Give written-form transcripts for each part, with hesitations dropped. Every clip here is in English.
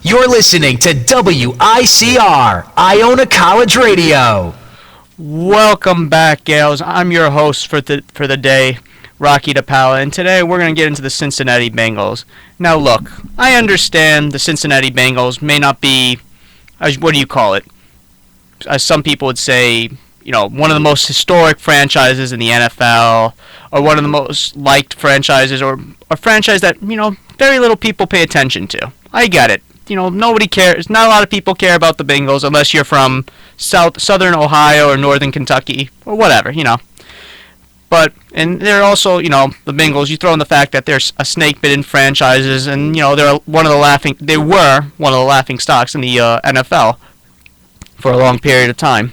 You're listening to WICR, Iona College Radio. Welcome back, Gales. I'm your host for the day, Rocky DiPaola, and today we're going to get into the Cincinnati Bengals. Now, look, I understand the Cincinnati Bengals may not be, what do you call it? As some people would say, one of the most historic franchises in the NFL, or one of the most liked franchises, or a franchise that, very little people pay attention to. I get it. Nobody cares. Not a lot of people care about the Bengals unless you're from southern Ohio or northern Kentucky or whatever, But, and they're also, the Bengals, you throw in the fact that they're a snake-bitten franchises, and, they were one of the laughing stocks in the NFL for a long period of time.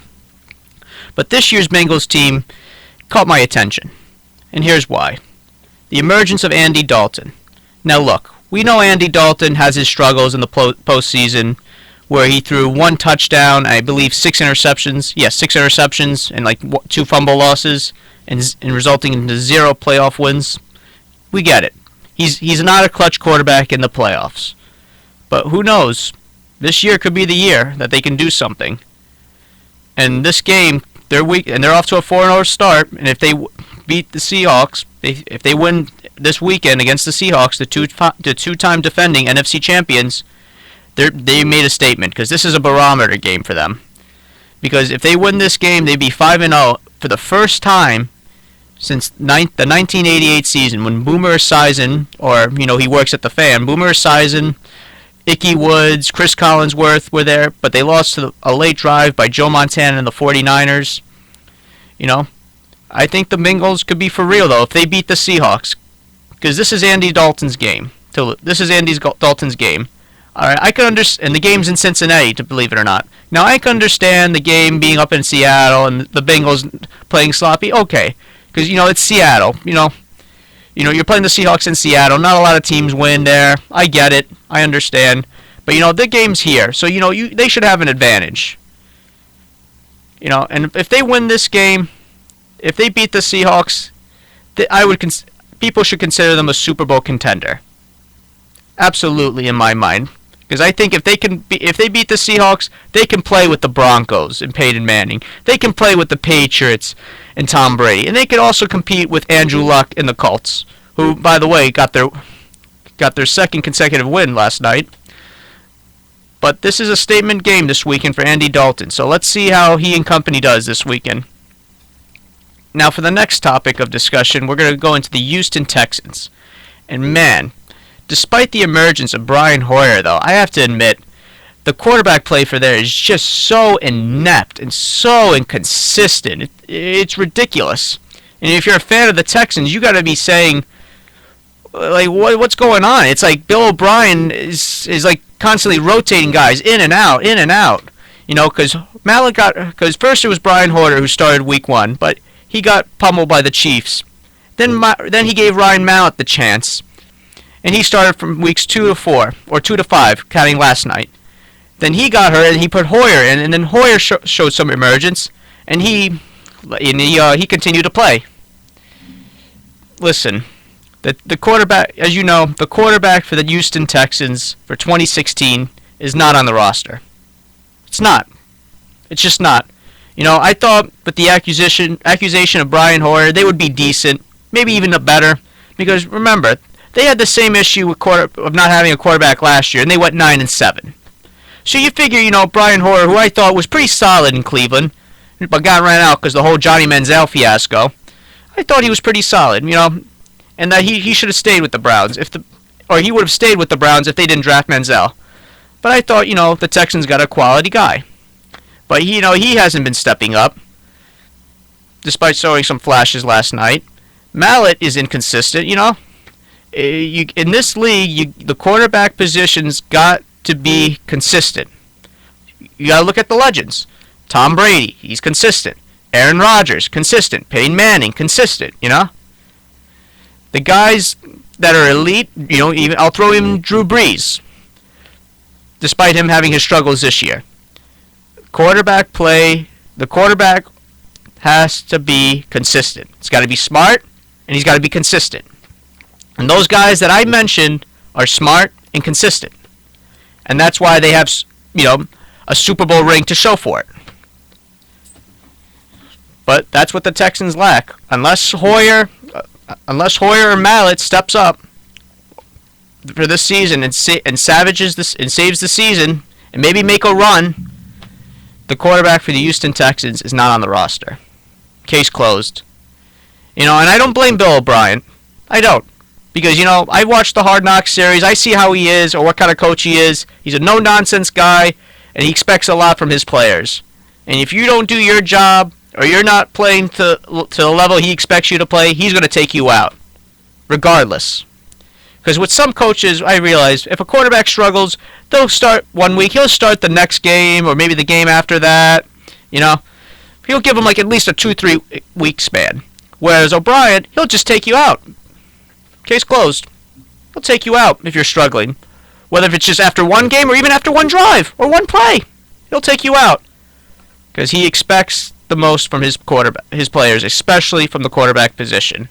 But this year's Bengals team caught my attention, and here's why. The emergence of Andy Dalton. Now look, we know Andy Dalton has his struggles in the postseason, where he threw one touchdown, I believe 6 interceptions. Yes, 6 interceptions and 2 fumble losses, and resulting into 0 playoff wins. We get it. He's not a clutch quarterback in the playoffs. But who knows? This year could be the year that they can do something. And this game, they're off to a 4-0 start, and if they beat the Seahawks, if they win this weekend against the Seahawks, the two-time defending NFC champions, they made a statement, because this is a barometer game for them. Because if they win this game, they'd be 5-0 for the first time since the 1988 season, when Boomer Esiason, or he works at the Fan, Boomer Esiason, Ickey Woods, Chris Collinsworth were there, but they lost to a late drive by Joe Montana and the 49ers. I think the Bengals could be for real, though, if they beat the Seahawks. Because this is Andy Dalton's game. This is Andy Dalton's game. Alright, I can understand, and the game's in Cincinnati, to believe it or not. Now, I can understand the game being up in Seattle and the Bengals playing sloppy. Okay, because, it's Seattle. You're playing the Seahawks in Seattle. Not a lot of teams win there. I get it. I understand. But, the game's here. So, they should have an advantage. And if they win this game, if they beat the Seahawks, people should consider them a Super Bowl contender. Absolutely, in my mind. Because I think if they beat the Seahawks, they can play with the Broncos and Peyton Manning. They can play with the Patriots and Tom Brady. And they can also compete with Andrew Luck and the Colts, who, by the way, got their second consecutive win last night. But this is a statement game this weekend for Andy Dalton. So let's see how he and company does this weekend. Now, for the next topic of discussion, we're going to go into the Houston Texans. And man, despite the emergence of Brian Hoyer, though, I have to admit, the quarterback play for there is just so inept and so inconsistent. It's ridiculous. And if you're a fan of the Texans, you got to be saying, what's going on? It's like Bill O'Brien is constantly rotating guys in and out, in and out. Because first it was Brian Hoyer who started week 1, but he got pummeled by the Chiefs. Then he gave Ryan Mallett the chance, and he started from weeks 2 to 4, or 2 to 5, counting last night. Then he got hurt, and he put Hoyer in, and then Hoyer showed some emergence, and he continued to play. Listen, the quarterback, as you know, the quarterback for the Houston Texans for 2016 is not on the roster. It's not. It's just not. I thought with the accusation of Brian Hoyer, they would be decent, maybe even better, because remember, they had the same issue of not having a quarterback last year, and they went 9-7. So you figure, Brian Hoyer, who I thought was pretty solid in Cleveland, but got ran out because the whole Johnny Manziel fiasco, I thought he was pretty solid, and that he should have stayed with the Browns, or he would have stayed with the Browns if they didn't draft Manziel. But I thought, the Texans got a quality guy. But, he hasn't been stepping up, despite showing some flashes last night. Mallett is inconsistent, in this league, the quarterback position's got to be consistent. You got to look at the legends. Tom Brady, he's consistent. Aaron Rodgers, consistent. Peyton Manning, consistent, The guys that are elite, even I'll throw in Drew Brees, despite him having his struggles this year. Quarterback play, the quarterback has to be consistent. He's got to be smart, and he's got to be consistent. And those guys that I mentioned are smart and consistent. And that's why they have, a Super Bowl ring to show for it. But that's what the Texans lack. Unless Hoyer or Mallett steps up for this season and saves the season and maybe make a run, the quarterback for the Houston Texans is not on the roster. Case closed. And I don't blame Bill O'Brien. I don't. Because, I watched the Hard Knocks series. I see how he is or what kind of coach he is. He's a no-nonsense guy, and he expects a lot from his players. And if you don't do your job or you're not playing to the level he expects you to play, he's going to take you out, regardless. Because with some coaches, I realize if a quarterback struggles, they'll start one week, he'll start the next game or maybe the game after that. He'll give him like at least a 2-3 week span. Whereas O'Brien, he'll just take you out. Case closed. He'll take you out if you're struggling. Whether if it's just after one game or even after one drive or one play, he'll take you out. Because he expects the most from his players, especially from the quarterback position.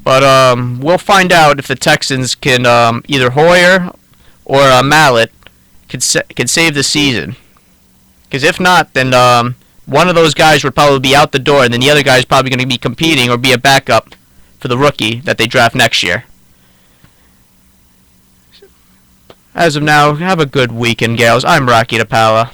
But we'll find out if the Texans can either Hoyer or Mallett can save the season. Because if not, then one of those guys would probably be out the door, and then the other guy's probably going to be competing or be a backup for the rookie that they draft next year. As of now, have a good weekend, gals. I'm Rocky DiPaola.